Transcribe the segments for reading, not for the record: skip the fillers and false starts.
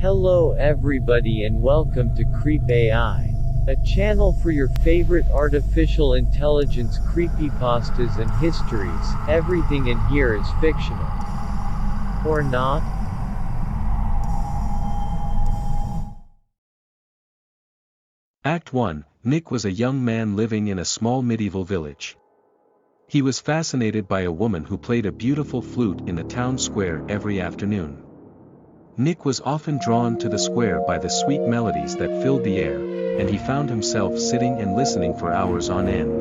Hello everybody and welcome to CreepAI, a channel for your favorite artificial intelligence creepypastas and histories. Everything in here is fictional. Or not? Act 1, Nick was a young man living in a small medieval village. He was fascinated by a woman who played a beautiful flute in the town square every afternoon. Nick was often drawn to the square by the sweet melodies that filled the air, and he found himself sitting and listening for hours on end.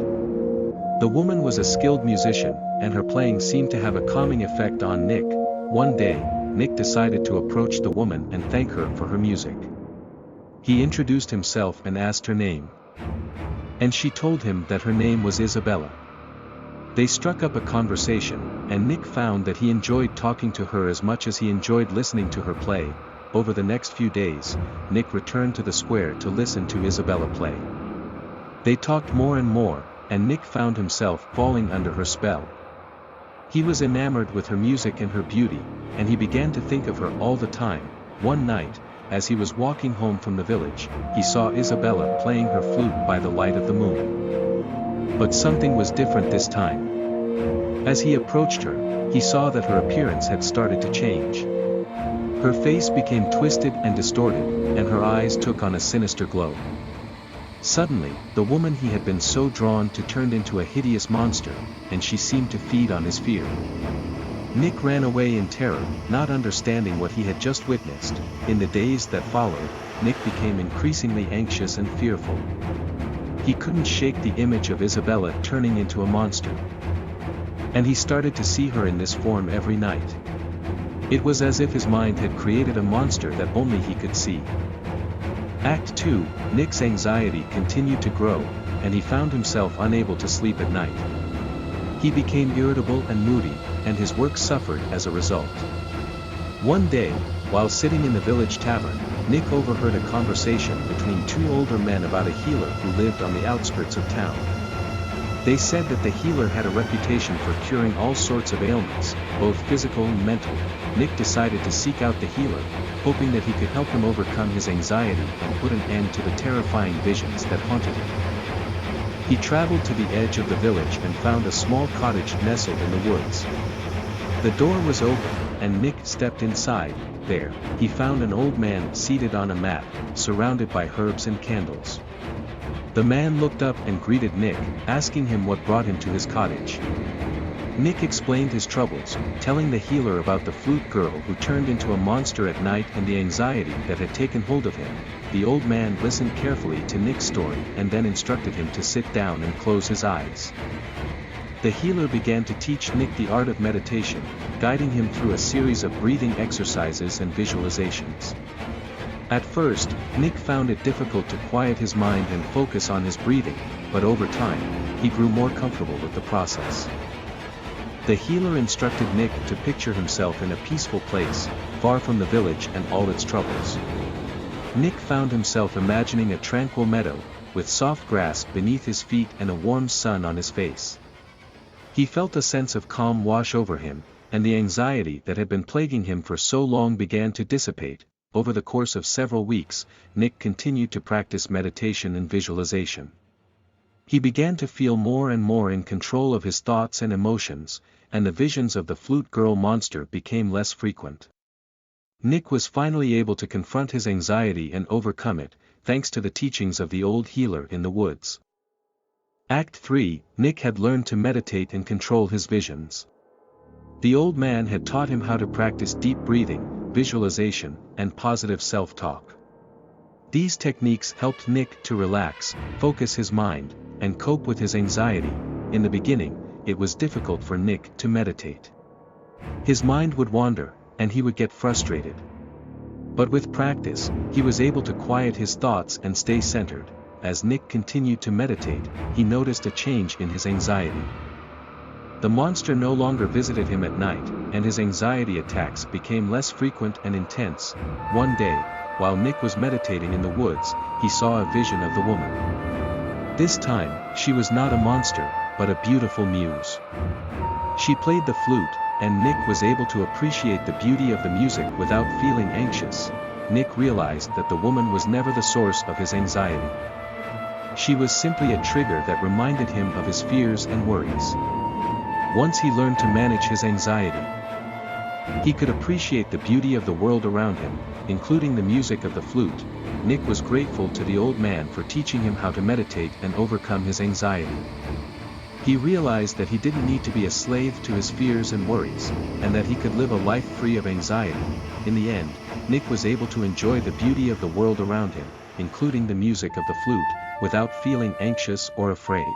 The woman was a skilled musician, and her playing seemed to have a calming effect on Nick. One day, Nick decided to approach the woman and thank her for her music. He introduced himself and asked her name. And she told him that her name was Isabella. They struck up a conversation, and Nick found that he enjoyed talking to her as much as he enjoyed listening to her play. Over the next few days, Nick returned to the square to listen to Isabella play. They talked more and more, and Nick found himself falling under her spell. He was enamored with her music and her beauty, and he began to think of her all the time. One night, as he was walking home from the village, he saw Isabella playing her flute by the light of the moon. But something was different this time. As he approached her, he saw that her appearance had started to change. Her face became twisted and distorted, and her eyes took on a sinister glow. Suddenly, the woman he had been so drawn to turned into a hideous monster, and she seemed to feed on his fear. Nick ran away in terror, not understanding what he had just witnessed. In the days that followed, Nick became increasingly anxious and fearful. He couldn't shake the image of Isabella turning into a monster. And he started to see her in this form every night. It was as if his mind had created a monster that only he could see. Act 2, Nick's anxiety continued to grow, and he found himself unable to sleep at night. He became irritable and moody, and his work suffered as a result. One day, while sitting in the village tavern, Nick overheard a conversation between two older men about a healer who lived on the outskirts of town. They said that the healer had a reputation for curing all sorts of ailments, both physical and mental. Nick decided to seek out the healer, hoping that he could help him overcome his anxiety and put an end to the terrifying visions that haunted him. He traveled to the edge of the village and found a small cottage nestled in the woods. The door was open, and Nick stepped inside. There, he found an old man seated on a mat, surrounded by herbs and candles. The man looked up and greeted Nick, asking him what brought him to his cottage. Nick explained his troubles, telling the healer about the flute girl who turned into a monster at night and the anxiety that had taken hold of him. The old man listened carefully to Nick's story and then instructed him to sit down and close his eyes. The healer began to teach Nick the art of meditation, guiding him through a series of breathing exercises and visualizations. At first, Nick found it difficult to quiet his mind and focus on his breathing, but over time, he grew more comfortable with the process. The healer instructed Nick to picture himself in a peaceful place, far from the village and all its troubles. Nick found himself imagining a tranquil meadow, with soft grass beneath his feet and a warm sun on his face. He felt a sense of calm wash over him, and the anxiety that had been plaguing him for so long began to dissipate. Over the course of several weeks, Nick continued to practice meditation and visualization. He began to feel more and more in control of his thoughts and emotions, and the visions of the flute girl monster became less frequent. Nick was finally able to confront his anxiety and overcome it, thanks to the teachings of the old healer in the woods. Act 3, Nick had learned to meditate and control his visions. The old man had taught him how to practice deep breathing, visualization, and positive self-talk. These techniques helped Nick to relax, focus his mind, and cope with his anxiety. In the beginning, it was difficult for Nick to meditate. His mind would wander, and he would get frustrated. But with practice, he was able to quiet his thoughts and stay centered. As Nick continued to meditate, he noticed a change in his anxiety. The monster no longer visited him at night, and his anxiety attacks became less frequent and intense. One day, while Nick was meditating in the woods, he saw a vision of the woman. This time, she was not a monster, but a beautiful muse. She played the flute, and Nick was able to appreciate the beauty of the music without feeling anxious. Nick realized that the woman was never the source of his anxiety. She was simply a trigger that reminded him of his fears and worries. Once he learned to manage his anxiety, he could appreciate the beauty of the world around him, including the music of the flute. Nick was grateful to the old man for teaching him how to meditate and overcome his anxiety. He realized that he didn't need to be a slave to his fears and worries, and that he could live a life free of anxiety. In the end, Nick was able to enjoy the beauty of the world around him, including the music of the flute, without feeling anxious or afraid.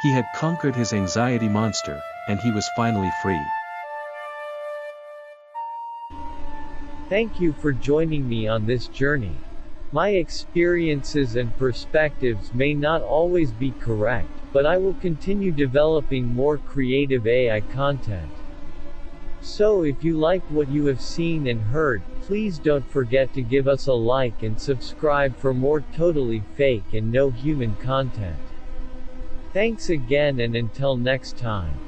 He had conquered his anxiety monster, and he was finally free. Thank you for joining me on this journey. My experiences and perspectives may not always be correct, but I will continue developing more creative AI content. So if you liked what you have seen and heard, please don't forget to give us a like and subscribe for more totally fake and no human content. Thanks again, and until next time.